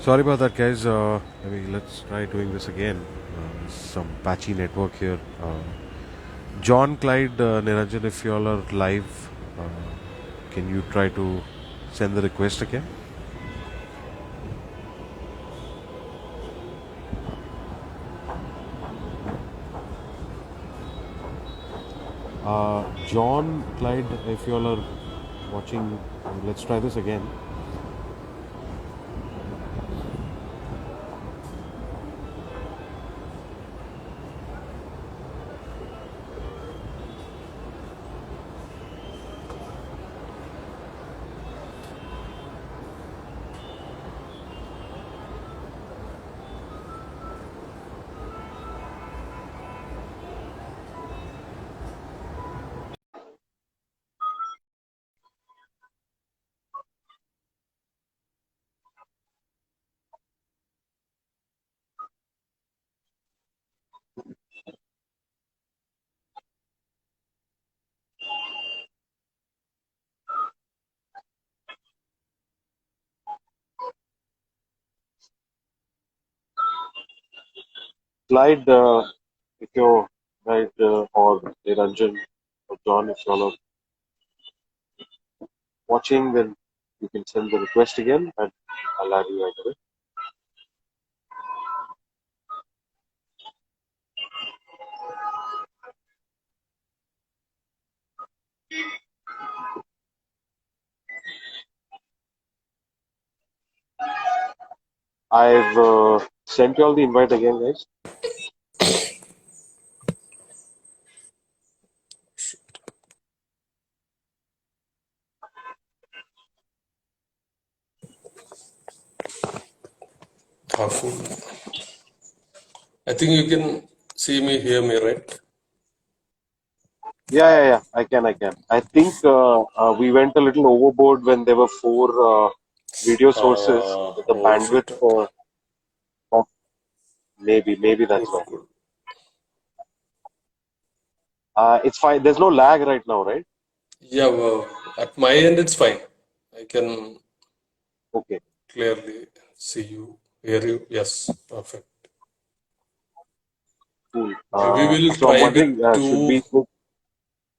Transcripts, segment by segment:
Sorry about that, guys. Maybe let's try doing this again. Some patchy network here. John, Clyde, Niranjan, if you all are live, can you try to send the request again? John, Clyde, if you all are watching, let's try this again. Clyde, if you're right, or Niranjan or John, if you all are watching, then you can send the request again and I'll add you right away. I've sent you all the invite again, guys. Powerful. I think you can see me, hear me, right? Yeah. I can. I think we went a little overboard when there were four video sources with the Oh bandwidth shit. Okay. of maybe Good, that's why. good. It's fine. There's no lag right now, right? Yeah, well, at my end it's fine. I can Okay, clearly see you, hear you. Yes, perfect. cool. Maybe we'll So I'm try with wondering, should two. we?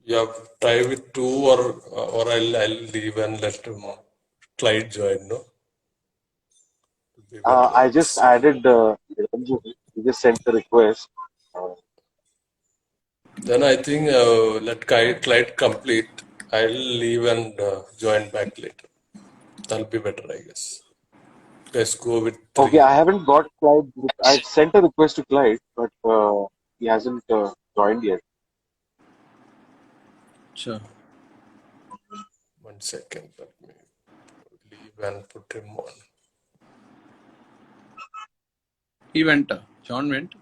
Yeah, try with two, or I'll leave and let Clyde join. No, it'll be better, I I just guess. added. He just sent the request. Uh, Then I think let Clyde complete. I'll leave and join back later. That'll be better, I guess. Let's go with okay, three. I haven't got Clyde. I've sent a request to Clyde, but he hasn't joined yet. Sure. 1 second. Let me leave and put him on. He went. John went.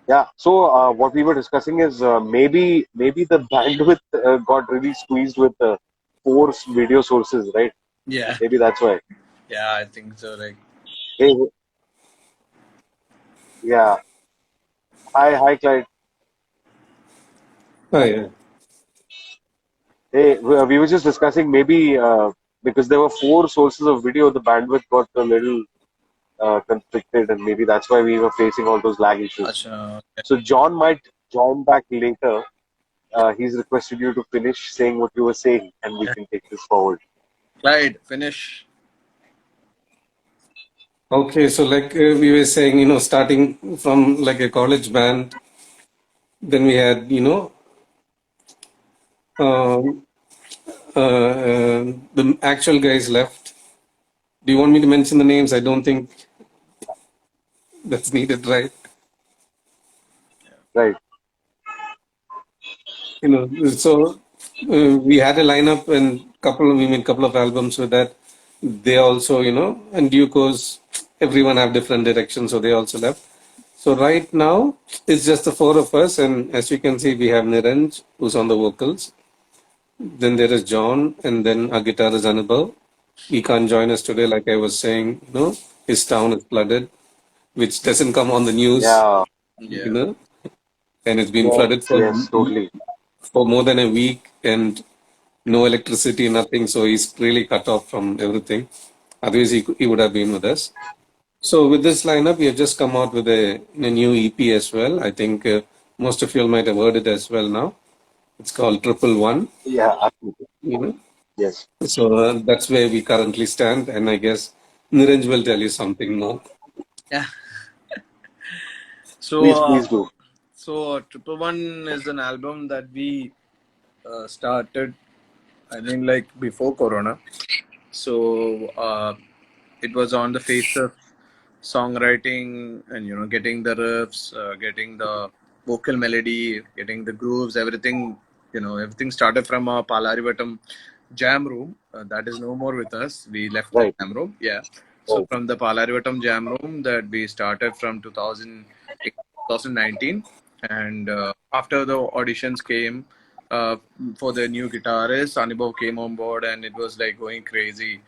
Yeah. So what we were discussing is maybe the bandwidth got really squeezed with four video sources, right? Yeah. Maybe that's why. Yeah, I think so. Like, Hey, yeah. Hi, Clyde. Oh, yeah. Hey, we were just discussing maybe because there were four sources of video, the bandwidth got a little constricted, and maybe that's why we were facing all those lag issues. Acha, okay. So John might join back later. He's requested you to finish saying what you were saying, and we Yeah. can take this forward. Clyde, finish. Okay, so like we were saying, starting from like a college band, then we had, um, the actual guys left. Do you want me to mention the names? I don't think that's needed, right? Right. So we had a lineup and we made a couple of albums with that. They also, and due course, everyone have different directions, so they also left. So right now, it's just the four of us, and as you can see, we have Niranj, who's on the vocals. Then there is John, and then our guitarist Anubhav. He can't join us today, like I was saying. His town is flooded, which doesn't come on the news, Yeah. you Yeah. know, and it's been Yes. flooded Yes. Totally. for more than a week, and no electricity, nothing. So he's really cut off from everything. Otherwise, he would have been with us. So with this lineup, we have just come out with a new EP as well. I think most of you all might have heard it as well now. It's called Triple One. Yeah, absolutely. You know, Yes. so that's where we currently stand, and I guess Niranj will tell you something more. Yeah. So, Please do. Triple One is an album that we started, I mean, like before Corona. So, it was on the face of songwriting and, getting the riffs, getting the vocal melody, getting the grooves, everything, everything started from a Palarivatam jam room. That is no more with us. We left the Right. jam room. Yeah. So, Right. from the Palarivatam jam room that we started from 2019, and after the auditions came for the new guitarist, Anubhav came on board, and it was like going crazy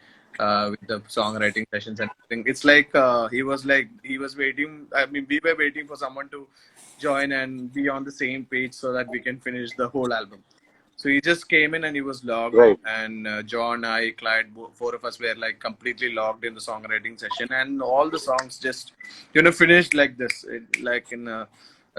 with the songwriting sessions and everything. It's like he was waiting. I mean, we were waiting for someone to join and be on the same page so that we can finish the whole album. So he just came in and he was logged, Right. and John, I, Clyde, four of us were like completely logged in the songwriting session, and all the songs just finished like this, like in a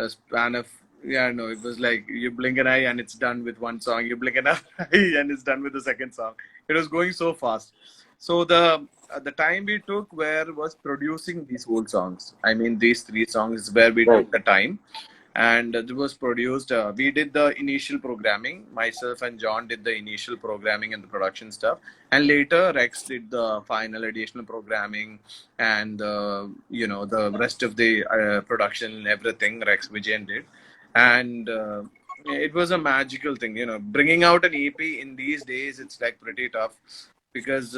span of, yeah, no, it was like you blink an eye and it's done with one song, you blink an eye and it's done with the second song. It was going so fast. So the time we took was producing these whole songs. I mean, these three songs is where we Right. took the time, and it was produced. We did the initial programming. Myself and John did the initial programming and the production stuff, and later Rex did the final additional programming and the rest of the production and everything. Rex Vijayan did, and it was a magical thing. Bringing out an EP in these days, it's like pretty tough because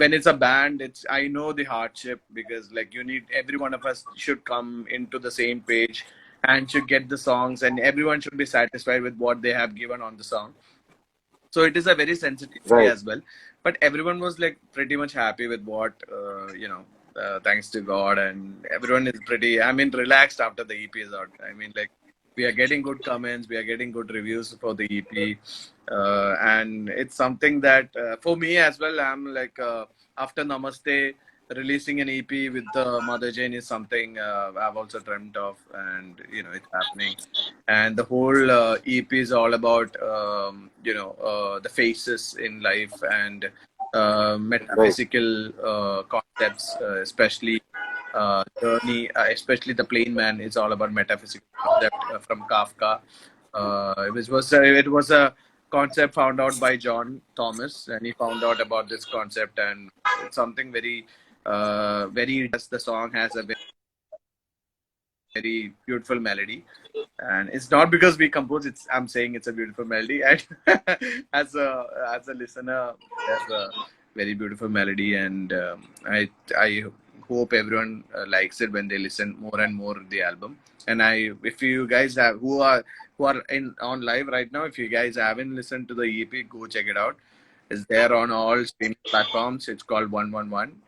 when it's a band, I know the hardship, because like you need, every one of us should come into the same page and should get the songs, and everyone should be satisfied with what they have given on the song. So it is a very sensitive day Right. as well, but everyone was like pretty much happy with what thanks to God, and everyone is pretty, I mean, relaxed after the EP is out. I mean, like, we are getting good comments, we are getting good reviews for the EP, and it's something that for me as well, I'm like, after Namaste, releasing an EP with the Motherjane is something I've also dreamt of, and it's happening. And the whole EP is all about the phases in life and Right. metaphysical concepts, especially journey, especially the Plain Man is all about metaphysical concept from Kafka. It was a concept found out by John Thomas, and he found out about this concept, and it's something very the song has a very beautiful melody, and it's not because we compose, I'm saying it's a beautiful melody, and as a listener, there's a very beautiful melody, and I hope everyone likes it when they listen more and more the album. And if you guys have who are in on live right now, if you guys haven't listened to the EP, go check it out. It's there on all streaming platforms. It's called 111.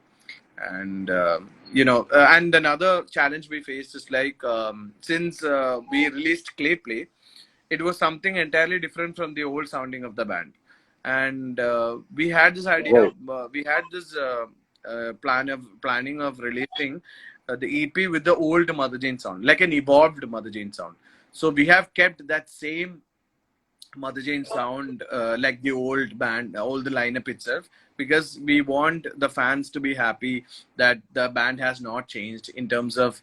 And and another challenge we faced is like, since we released Clay Play, it was something entirely different from the old sounding of the band, and we had this idea, Right. we had this planning of releasing the EP with the old Motherjane sound, like an evolved Motherjane sound. So we have kept that same Motherjane sound, like the old band, all the lineup itself, because we want the fans to be happy that the band has not changed in terms of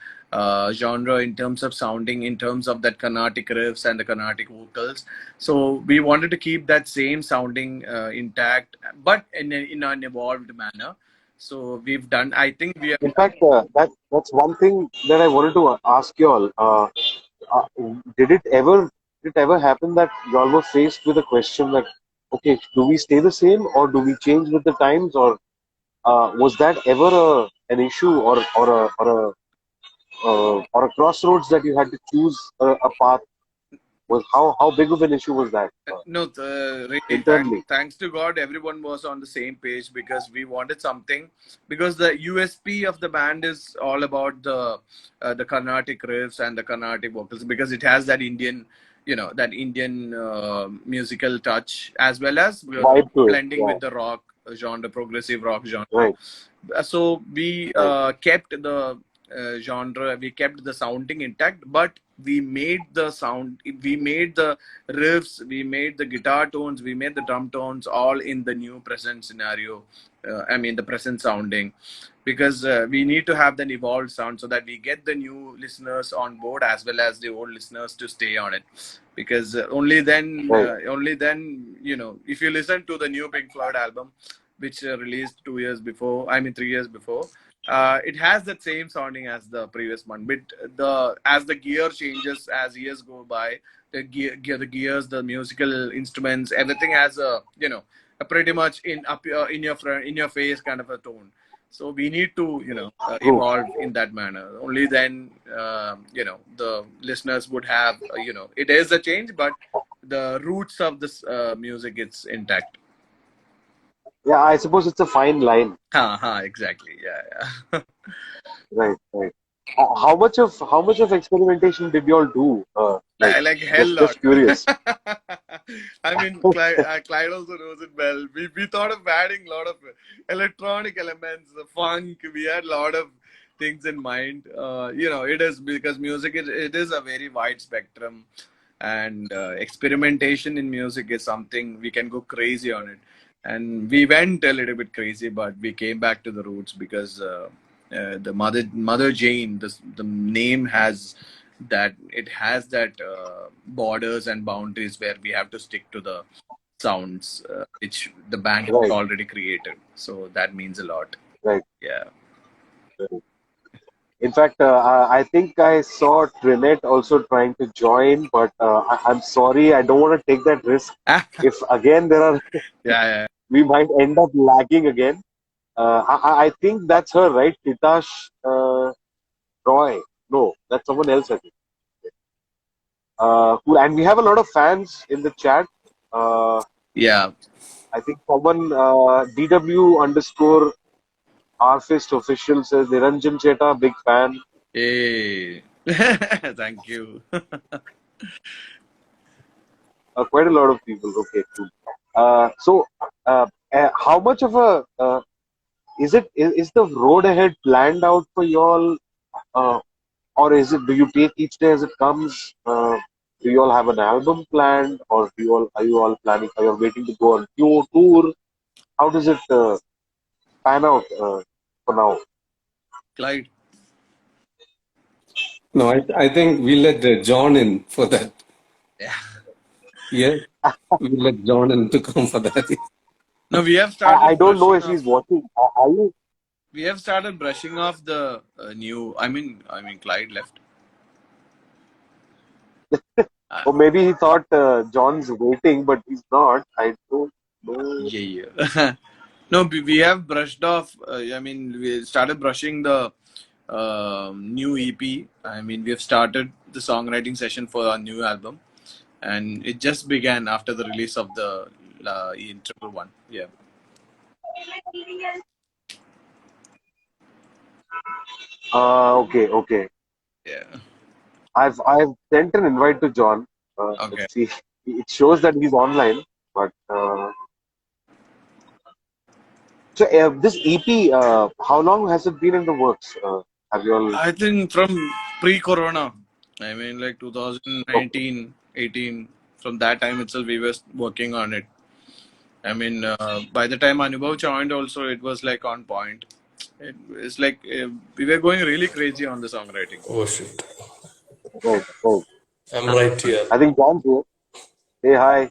genre, in terms of sounding, in terms of that Carnatic riffs and the Carnatic vocals. So we wanted to keep that same sounding intact, but in an evolved manner. So we've done. I think we have In fact, that's one thing that I wanted to ask you all. Uh, did it ever happen that you all were faced with a question that, okay, do we stay the same or do we change with the times, or was that ever an issue, or a crossroads that you had to choose a path? Was how big of an issue was that No, really, internally? thanks to God, everyone was on the same page, because we wanted something. Because the USP of the band is all about the Carnatic riffs and the Carnatic vocals, because it has that Indian that Indian musical touch, as well as Vibe to it. blending Yeah. with the rock genre, progressive rock genre. Right. So we Right. kept the genre, we kept the sounding intact, but we made the sound, we made the riffs, we made the guitar tones, we made the drum tones all in the new present scenario. The present sounding, because we need to have an evolved sound so that we get the new listeners on board as well as the old listeners to stay on it. Because Right. only then, if you listen to the new Pink Floyd album, which released 2 years before, 3 years before, it has that same sounding as the previous one. But as the gear changes, as years go by, the gears, the musical instruments, everything has a pretty much in your front, in your face kind of a tone. So we need to True. evolve in that manner. Only then the listeners would have it is a change, but the roots of this music it's intact. Yeah, I suppose it's a fine line. Exactly. Yeah. Right. Right. How much of experimentation did you all do? Like hell Just lot. curious. Clyde also knows it well. We thought of adding a lot of electronic elements, the funk. We had a lot of things in mind. It is because music it is a very wide spectrum, and experimentation in music is something we can go crazy on it. And we went a little bit crazy, but we came back to the roots because the Motherjane, the name has that it has that borders and boundaries where we have to stick to the sounds which the band has Right. already created. So that means a lot. Right. Yeah. Right. In fact, I think I saw Trinette also trying to join, but I'm sorry, I don't want to take that risk. If again Yeah. we might end up lagging again. I think that's her, right? Titash Roy. No, that's someone else, I think. Cool. And we have a lot of fans in the chat. Uh, Yeah. I think someone DW underscore Rfist official says Niranjan Cheta, big fan. Hey. Thank you. Quite a lot of people. Okay, cool. How much of a is the road ahead planned out for y'all, or is it? Do you take each day as it comes? Do you all have an album planned, or are you all planning? Are you all waiting to go on tour? How does it pan out for now? Clyde. No, I think we let John in for that. Yeah. Yeah, we let John in to come for that. No, we have I started don't know brushing if off. he's watching. Are you? We have started brushing off the new. Clyde left. Or maybe he thought John's waiting, but he's not. I don't know. Yeah. No, we have brushed off. We started brushing the new EP. We have started the songwriting session for our new album, and it just began after the release of the intro one. Yeah. Okay, okay. Yeah. I've sent an invite to John. Okay. Let's see. It shows that he's online, but this EP, how long has it been in the works? Have you all? I think from pre-corona. Like Okay, 2019, 18. From that time itself, we were working on it. By the time Anubhav joined, also it was like on point. It's like we were going really crazy on the songwriting. Oh shit. right, right. I'm right here. I think John's here. Hey, hi,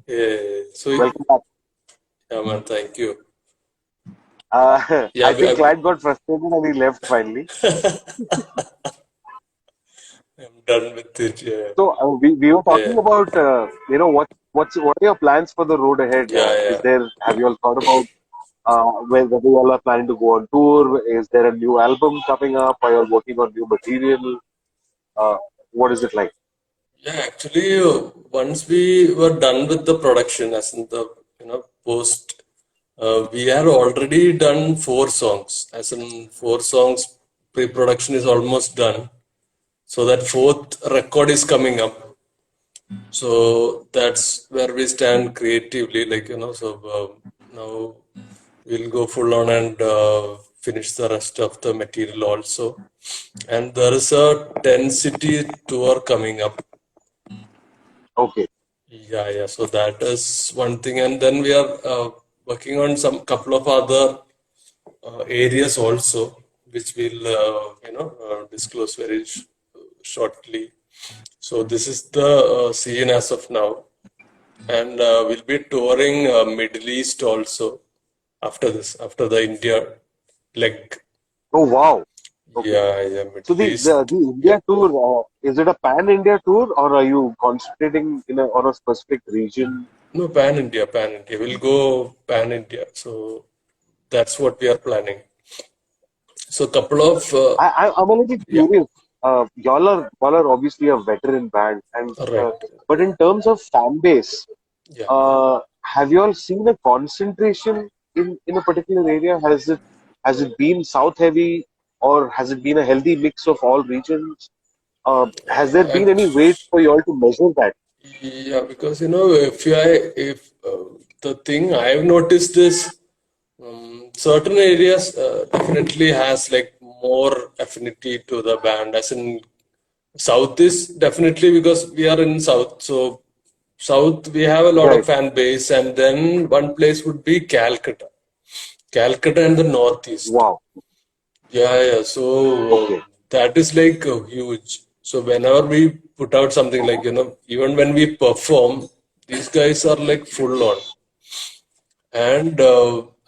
Yeah. So, welcome back. yeah, man, thank you. Yeah, I think Clyde got frustrated and he left finally. I'm done with it. Yeah. So we were talking Yeah. about what are your plans for the road ahead? Yeah. Have you all thought about whether you all are planning to go on tour? Is there a new album coming up? Are you all working on new material? Uh, what is it like? Yeah, actually, once we were done with the production, as in the post, we had already done 4 songs. As in 4 songs, pre-production is almost done. So that fourth record is coming up. So that's where we stand creatively, like, so now we'll go full on and finish the rest of the material also. And there is a 10 city tour coming up. Okay. Yeah. So that is one thing. And then we are working on some couple of other areas also, which we'll, disclose very shortly. So this is the scene as of now. And we'll be touring Middle East also after this, after the India leg. Oh wow. Okay. Yeah, So Middle the East. Yeah. India tour, is it a pan India tour, or are you concentrating on a specific region? No, pan India, pan India. We'll go pan India. So that's what we are planning. So couple of I'm a little yeah, curious. Y'all are obviously a veteran band, and right. but in terms of fan base, Yeah. have you all seen a concentration in a particular area? Has it been south heavy, or has it been a healthy mix of all regions? Has there been any way Act- for you all to measure that? yeah, because if the thing I've noticed is certain areas definitely has like more affinity to the band, as in South is definitely because we are in South. So South we have a lot of Right. fan base, and then one place would be Calcutta, Calcutta and the Northeast. Wow. Yeah. So Okay. that is like huge. So whenever we put out something like even when we perform, these guys are like full on, and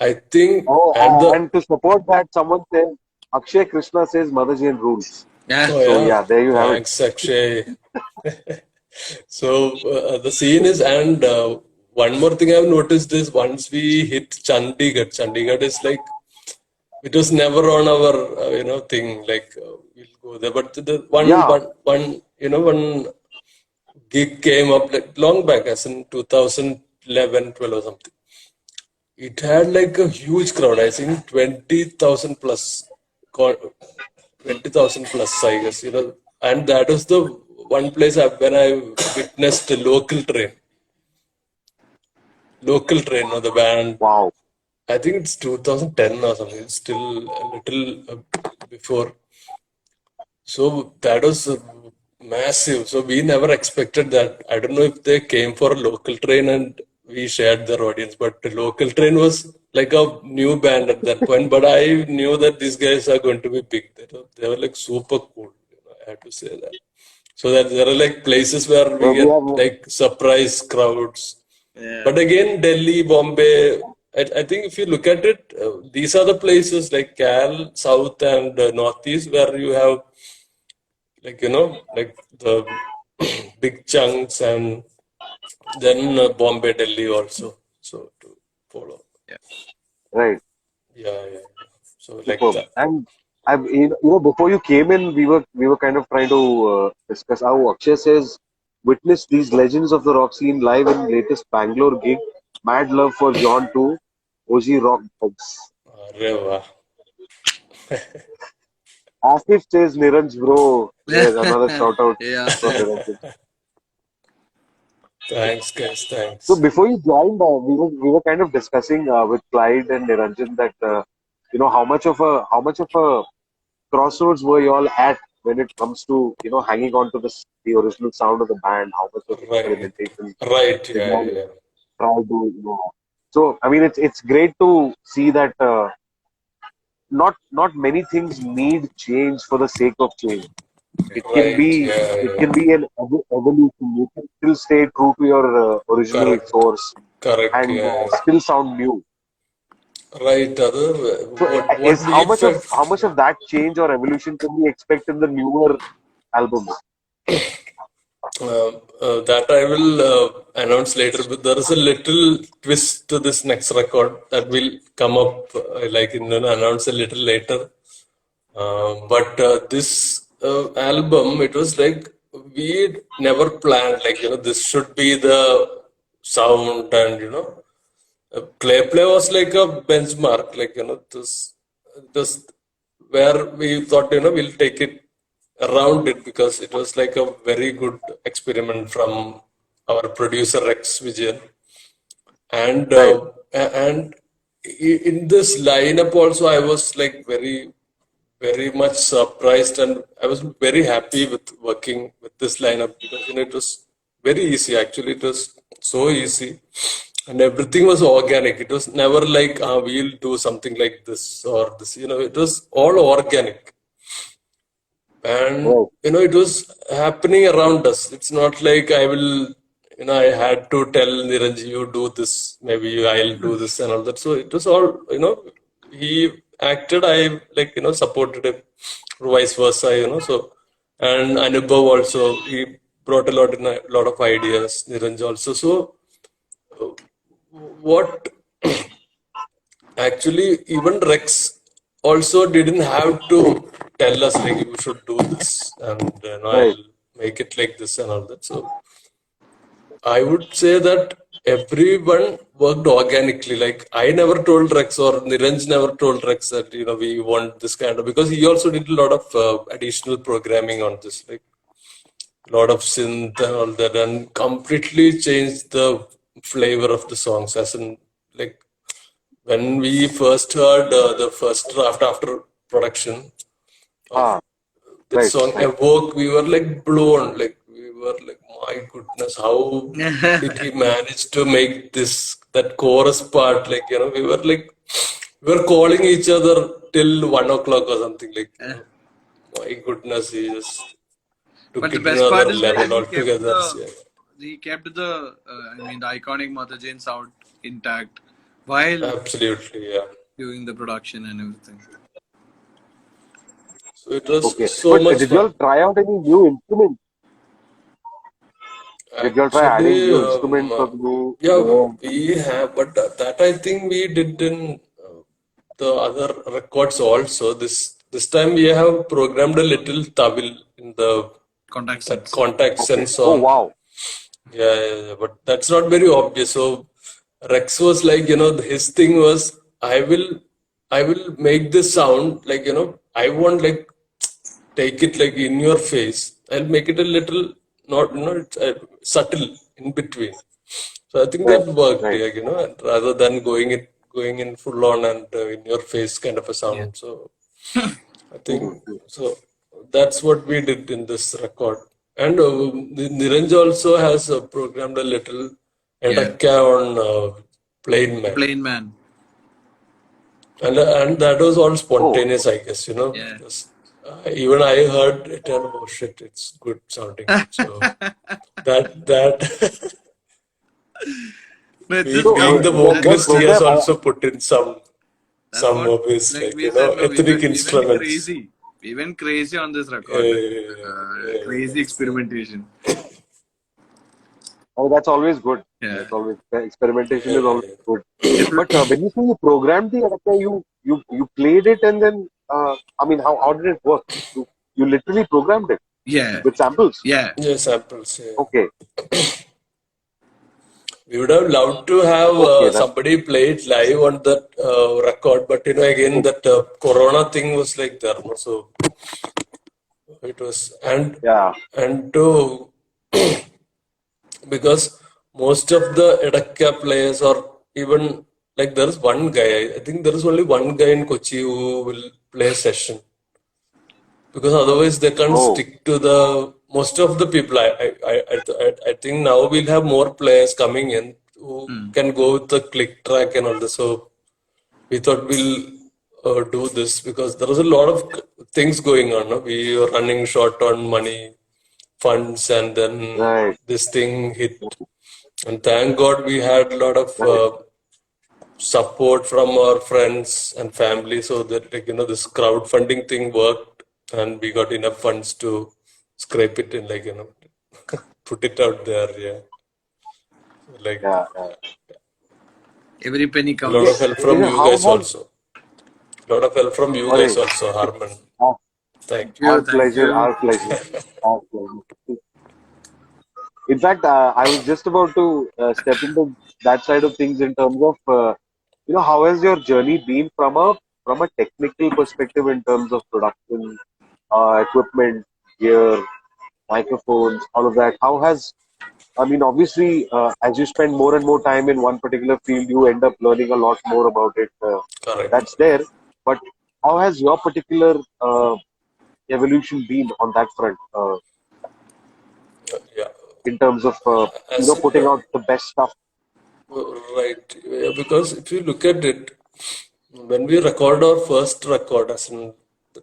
I think Oh, and the and to support that, someone says Akshay Krishna says Motherjane rules. Yeah. oh So yeah, yeah, there you have it. thanks Akshay. So the scene is, and one more thing I've noticed is once we hit Chandigarh, Chandigarh is like it was never on our thing like we'll go there, but the Yeah. one one gig came up like long back, as in 2011, 12 or something. It had like a huge crowd. I think 20,000 plus, 20,000 plus, I guess, and that was the one place when I witnessed a local train, the band. Wow. I think it's 2010 or something. It's still a little before. So that was massive. So we never expected that. I don't know if they came for a local train and we shared their audience, but the local train was like a new band at that point. But I knew that these guys are going to be big. They were like super cool. I have to say that. So that there are like places where we We get have like surprise crowds. Yeah. But again, Delhi, Bombay, I think if you look at it, these are the places like Cal, South, and Northeast where you have like like the big chunks, and then Bombay, Delhi also. So to follow, Yeah. right. yeah. So like Superb. that, And before you came in, we were kind of trying to discuss how Akshay says, witness these legends of the rock scene live in latest Bangalore gig. Mad love for John too. OG rock dogs. Reva. Asif says Niranj bro. Yes, another shout out Yeah. for Niranj. Thanks, guys. So Thanks. before you joined, we were kind of discussing with Clyde and Niranjan that how much of a crossroads were you all at when it comes to hanging on to the original sound of the band? How much of Right. experimentation Right. did you all Yeah. try to So I mean, it's great to see that not many things need change for the sake of change. It can Right. be it Yeah. can be an evolution. You can still stay true to your original Correct. source Correct. and Yeah. still sound new. Right. Other So what is we felt. how much of that change or evolution can we expect in the newer albums? That I will announce later, but there is a little twist to this next record that will come up, like announce a little later. But this album, it was like we never planned, like this should be the sound, and play was like a benchmark, like this where we thought we'll take it around it, because it was like a very good experiment from our producer Rex Vijayan, and Right. in this lineup also I was like very much surprised, and I was very happy with working with this lineup because it was very easy. Actually, it was so easy, and everything was organic. It was never like we'll do something like this or this. It was all organic, and Right. it was happening around us. It's not like I will, I had to tell Niranji, you do this, maybe I'll do this and all that. So it was all, he acted, I like, supported him, vice versa, so. And Anubhav also, he brought a lot of ideas, Niranj also. So what actually, even Rex also didn't have to tell us like you should do this, and Right. I'll make it like this and all that. So I would say that everyone worked organically. Like I never told Rex, or Niranj never told Rex that we want this kind of, because he also did a lot of additional programming on this, like a lot of synth and all that, and completely changed the flavor of the songs. As in, like when we first heard the first draft after production of Ah. that Right. song Right. Evoke, we were like blown. Like we were like, my goodness, how did he manage to make that chorus part? Like, we were like, we were calling each other till 1 o'clock or something. Like, my goodness, he just But took the it to best part another is like level altogether. Yeah. he kept the the iconic Motherjane sound intact while Absolutely, yeah. doing the production and everything. So it was Okay. so But much did you fun. all try out any new instruments? Did you all try adding Actually, new instruments or new? yeah, No. we have, but that I think we did in the other records also. This time we have programmed a little tawil in Contact that sense. contact Okay. sense Oh song. wow. But that's not very obvious. So Rex was like, his thing was, I will make this sound like, I want like take it like in your face. I'll make it a little not subtle in between. So I think Right. that worked, Right. yeah, and rather than going in full on and in your face kind of a Yeah. sound. So I think Mhm. so. That's what we did in this record. And Niranj also has programmed a little Yeah. edakka on Plain Man. Plain man. And that was all Oh. spontaneous, I guess, Yeah. because even I heard it and oh shit, it's good sounding. So that But it's me just So being the that vocalist, he has program. also put in some that's some what of his like like we said. No, ethnic we went instruments. crazy. We went crazy on this record. Like crazy That's the experimentation. Oh, that's always good. Yeah. That's always experimentation is always yeah. good. It, But when you say you programmed the adapter, you played it and then I mean how did it work? You literally programmed it yeah. with samples. Yeah. Yeah, samples. Yeah. Okay. We would have loved to have Okay. That's somebody play it live on that record, but again that Corona thing was like there, no? So it was yeah. and to because most of the Edakka players or even like there's one guy, I think there is only one guy in Kochi who will play session, because otherwise they can't Oh. stick to the most of the people. I think now we'll have more players coming in who can go with the click track and all this. So we thought we'll do this because there was a lot of things going on. No? We were running short on money, funds, and then Right. this thing hit. And thank God we had a lot of Right. support from our friends and family, so that this crowdfunding thing worked, and we got enough funds to scrape it in, like put it out there. Yeah, like Yeah. Yeah. Every penny a lot of counts. help from you How guys was? also. A lot of help from you guys Sorry. also, Harman. Our, Thank you. our Thank pleasure. you. Our pleasure. Our pleasure. In fact, I was just about to step into that side of things in terms of how has your journey been from a technical perspective in terms of production, equipment, gear, microphones, all of that. I mean, obviously, as you spend more and more time in one particular field, you end up learning a lot more about it. Correct. That's there. But how has your particular evolution been on that front Yeah. in terms of As in, putting out the best stuff? right. Yeah, because if you look at it, when we record our first record, as in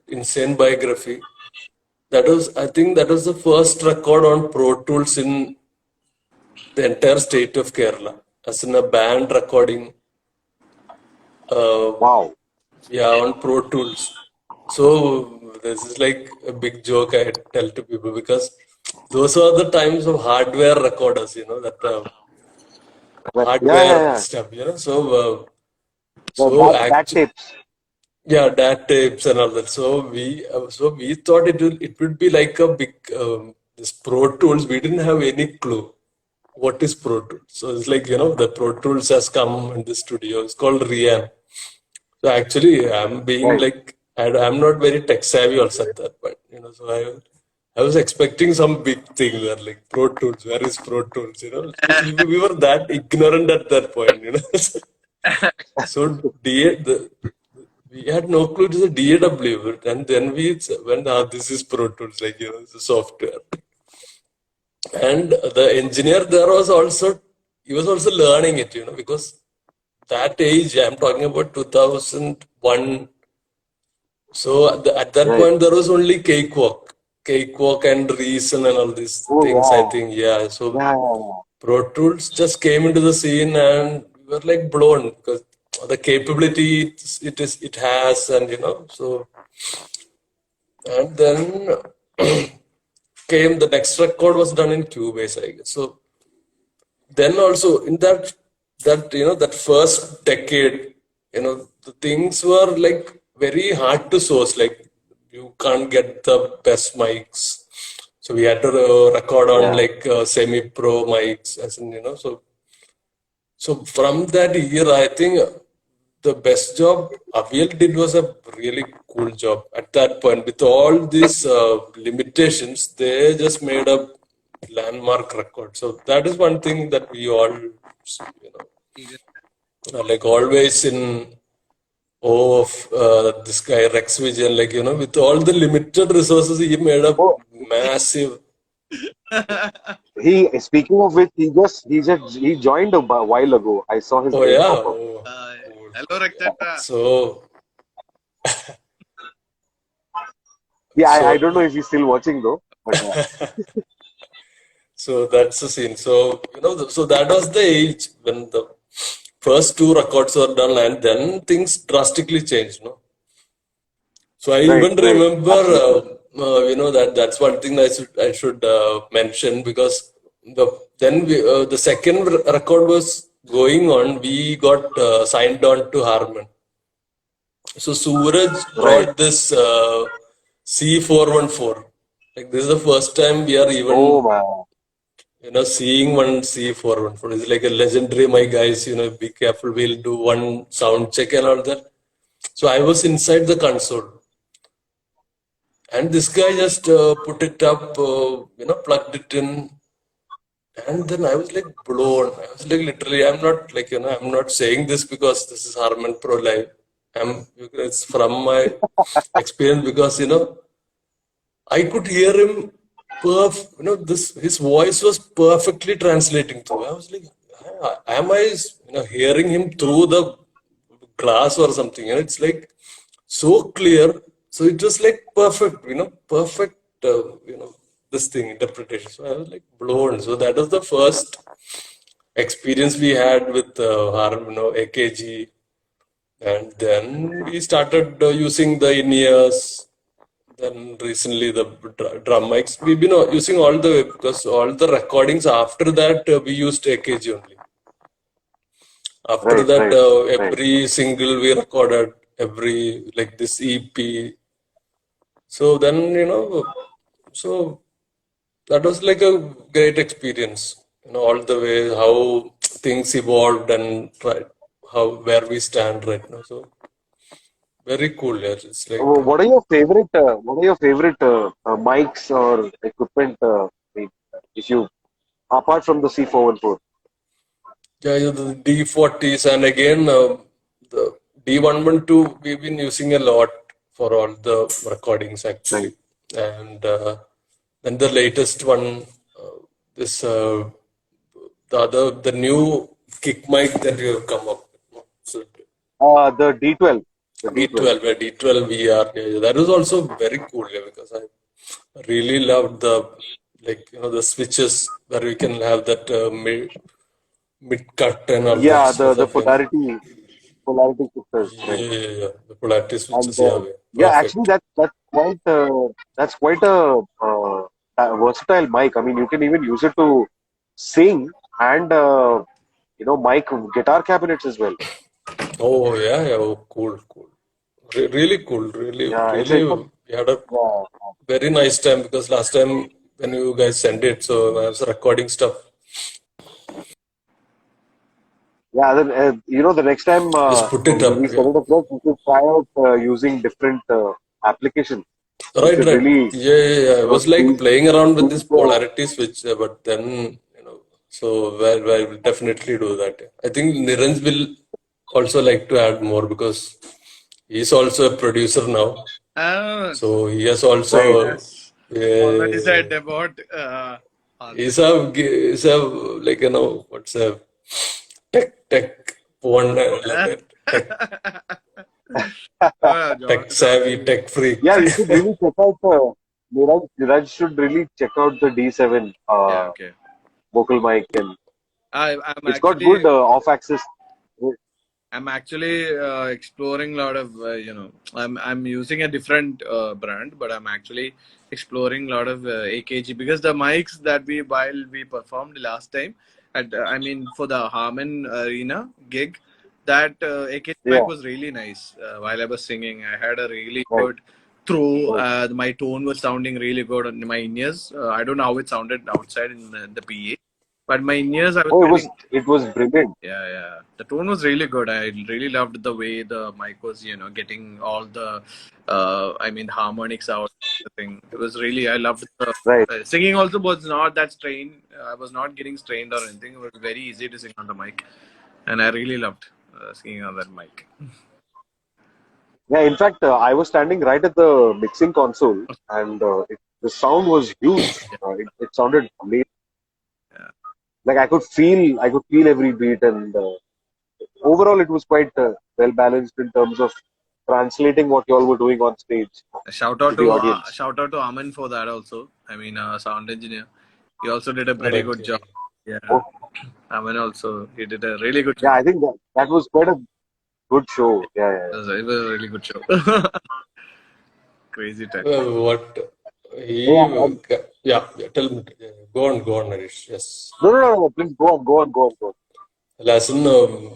Insane Biography, I think that was the first record on Pro Tools in the entire state of Kerala, as in a band recording, uh, Wow. yeah, on Pro Tools. So this is like a big joke I tell to people because those are the times of hardware recorders, that Well, yeah, yeah, hardware yeah. stuff, The so that actually, tapes. yeah, DAT tapes and all that. So we thought it would be like a big this Pro Tools. We didn't have any clue what is Pro Tools. So it's like the Pro Tools has come in the studio. It's called Rian. So actually, I'm being Right. like I'm not very tech savvy also at that point. So I was expecting some big thing there, like Pro Tools. Where is Pro Tools? We were that ignorant at that point. So we had no clue it is a DAW, and then we went, this is Pro Tools, like it's a software. And the engineer there he was also learning it, because that age, I'm talking about 2001. So at that Right. point, there was only Cakewalk and Reason and all these Oh, things, I think. Yeah. So yeah. Yeah, yeah, Pro Tools just came into the scene and we were like blown because the capability it has, and so. And then came the next record was done in Cubase, I guess. So then also in that first decade, the things were like very hard to source. Like you can't get the best mics, so we had to record yeah. on Yeah. like semi-pro mics, as in So from that year, I think the best job Aviel did was a really cool job at that point. With all these limitations, they just made a landmark record. So that is one thing that we all, like always in awe of this guy Rex Vijan. Like with all the limited resources, he made a Oh, massive. he speaking of which, he joined a while ago. I saw his Oh name yeah. pop up. Oh, cool. Hello, Yeah. Rakshata. So Yeah, I so don't know if he's still watching though, but So that's the scene. So, so that was the age when the first two records were done, and then things drastically changed, no? So I right, even right, remember, absolutely. that's one thing I should mention because the second record was going on, we got signed on to Harman. So Suraj Right. brought this C414. Like this is the first time we are Oh even man. seeing one C414 is like a legendary. My guys, be careful. We'll do one sound check and all that. So I was inside the console, and this guy just put it up, plugged it in, and then I was like blown. I was like literally, I'm not like I'm not saying this because this is Harman Pro Live. It's from my experience because I could hear him his voice was perfectly translating through. I was like, am I, hearing him through the glass or something? It's like so clear. So it was like perfect, perfect, this thing, interpretation. So I was like blown. So that was the first experience we had with AKG. And then we started using the in-ears. Then recently the drum mics. We've been using all the way because all the recordings after that we used AKG only. After Right, that, right, right. every single we recorded, every like this EP. So then so that was like a great experience. All the way how things evolved and how where we stand right now. So very cool. Yeah, it's like. What are your favorite mics or equipment? If you apart from the C414? Yeah, the D40s, and again the D112 we've been using a lot for all the recordings Right. actually, and then the latest one, this the new kick mic that you have come up with. So The D12. The D12. D12 VR, yeah, that is also very cool, yeah, because I really loved the, like, the switches where we can have that mid cut and all that Yeah, stuff. the I think. polarity shifters. Yeah, Right. yeah, yeah. The polarity And switches, yeah, yeah, actually, perfect. that's quite a versatile mic. I mean, you can even use it to sing and mic guitar cabinets as well. Oh, yeah, yeah. Oh, cool, cool. Really cool. Really, Yeah, really. it's a We had a yeah, very nice time because last time when you guys sent it, so I was recording stuff. yeah. Then the next time Just put it when up. we Yeah. set it up, we should try out using different applications. We Right, should right. really Yeah, yeah, yeah. I was like tweak, playing around with this tweak, polarity switch, but then, so we'll definitely do that. I think Niranj will also like to add more because he's also a producer now. Uh, So he has right. also, as already yeah, said about he's Harman. have like, what's a tech one, like a Oh, tech John savvy, already. tech freak. Yeah, you should really check out. Niraj should really check out the D7 Yeah, okay. vocal mic, and I'm it's got good actually off-axis. exploring a lot of I'm using a different brand, but I'm actually exploring a lot of AKG because the mics that we performed last time at I mean for the Harman Arena gig, that AKG mic Yeah, was really nice. While I was singing, I had a really right, good through. right. My tone was sounding really good on my in-ears. I don't know how it sounded outside in the PA, but my in-ears I was Oh, getting. it was brilliant. Yeah, yeah. The tone was really good. I really loved the way the mic was, getting all the, I mean, harmonics out. The thing. It was really, I loved the Right. singing. Also was not that strained. I was not getting strained or anything. It was very easy to sing on the mic, and I really loved singing on that mic. Yeah, in fact, I was standing right at the mixing console, and the sound was huge. It sounded amazing. Yeah. Like I could feel every beat, and overall, it was quite well balanced in terms of translating what you all were doing on stage to the audience. Shout out to Aman for that also. I mean, sound engineer. He also did a very Correct. good Yeah. job. Yeah, Oh, Aman also he did a really good yeah, job. I think that was quite a good show. Yeah, yeah, yeah. It was a really good show. Crazy time. What he, Yeah, yeah, yeah, tell me. Go on, Harish. Yes. no. Please go on. Lesson,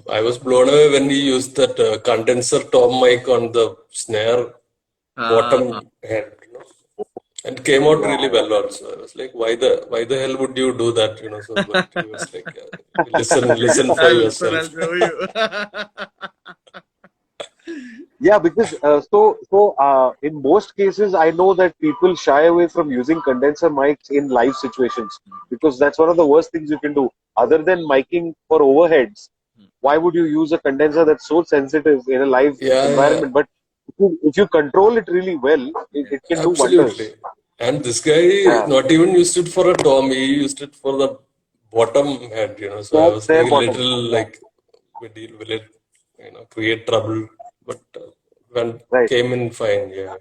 I was blown away when he used that condenser tom mic on the snare Uh, bottom head, and came out Yeah, really well also. I was like, why the hell would you do that, So, but he was like, listen for I'll yourself. show you. yeah, because in most cases, I know that people shy away from using condenser mics in live situations because that's one of the worst things you can do. Other than miking for overheads, why would you use a condenser that's so sensitive in a live Yeah, yeah, environment? But if you control it really well, it can do absolutely. wonders. And this guy Yeah, not even used it for a tom, he used it for the bottom head, So I was their like a bottom. little Yeah, like, will it, create trouble? But when right. came in fine, yeah.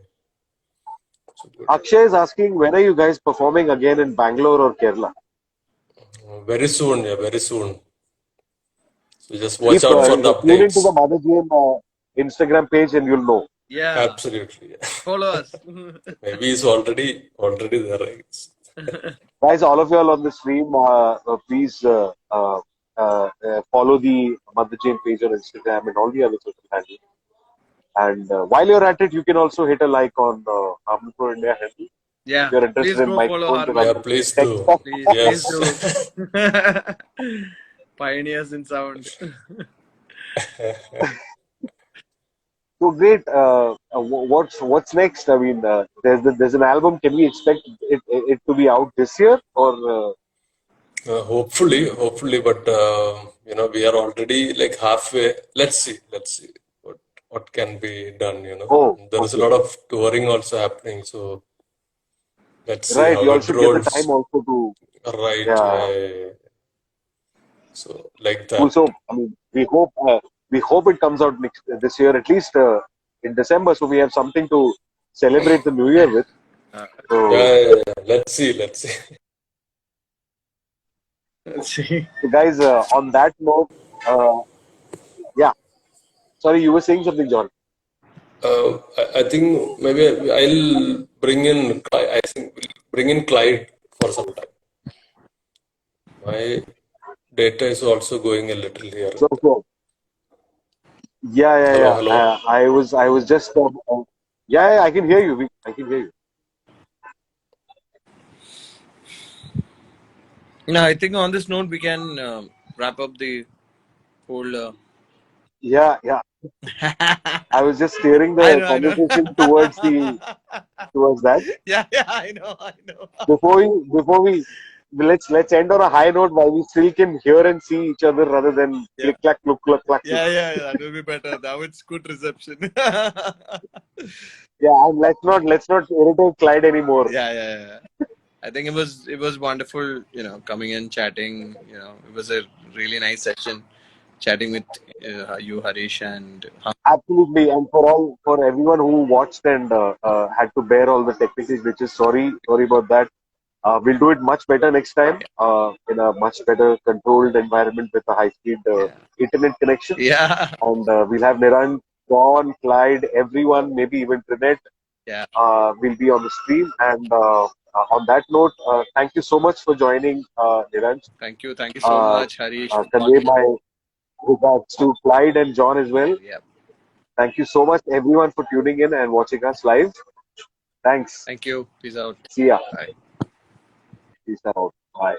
So good. Akshay is asking, when are you guys performing again in Bangalore or Kerala? Very soon, yeah, very soon. So just watch Keep out for the tune into the updates. Motherjane Instagram page and you'll know. Yeah, Absolutely, yeah. follow us. Maybe it's already there, right? Guys, all of y'all on the stream, please follow the Motherjane page on Instagram and all the other social handles. And while you're at it, you can also hit a like on Harman for India handle. If Yeah, you're interested please in go follow microphones and Harman. Yeah, other please tech do. stuff. Please Yes. do. Pioneers in sound. So great. What's next? I mean, there's an album. Can we expect it to be out this year or? Hopefully, but we are already like halfway. Let's see what can be done. Oh, There is a okay. lot of touring also happening, so let's see Right. how You all it should get the time rolls. also to, Right, yeah. yeah. So like Cool. that. So, I mean, we hope it comes out this year, at least in December, so we have something to celebrate the New Year with. So, Let's see. Let's see. so guys, on that note, uh, yeah. Sorry, you were saying something, John. I think maybe I'll bring in. I think we'll bring in Clyde for some time. My data is also going a little here So, and there. so yeah, yeah, Hello, yeah. hello. I was just, yeah, yeah, I can hear you. I can hear you. No, I think on this note we can wrap up the whole. Yeah, yeah. I was just steering I the know, I know. conversation towards that. Yeah, yeah, I know, I know. Before we let's end on a high note while we still can hear and see each other rather than Yeah, click clack click clack clack click. yeah, yeah, yeah. That will be better. Now it's good reception. Yeah, and let's not irritate Clyde anymore. Yeah, yeah, yeah. I think it was wonderful, coming in, chatting. It was a really nice session, chatting with you, Harish, and Absolutely, and for everyone who watched and had to bear all the technical glitches, sorry about that. We'll do it much better next time in a much better controlled environment with a high-speed yeah, internet connection. yeah, And we'll have Niranj, John, Clyde, everyone, maybe even Trinette yeah. will be on the stream. And on that note, thank you so much for joining, Niranj. Thank you so Uh, much, Harish. Convey my regards to Clyde and John as well. Yeah, Thank you so much, everyone, for tuning in and watching us live. Thanks. thank you. Peace out. See ya. Bye. Peace out. Bye.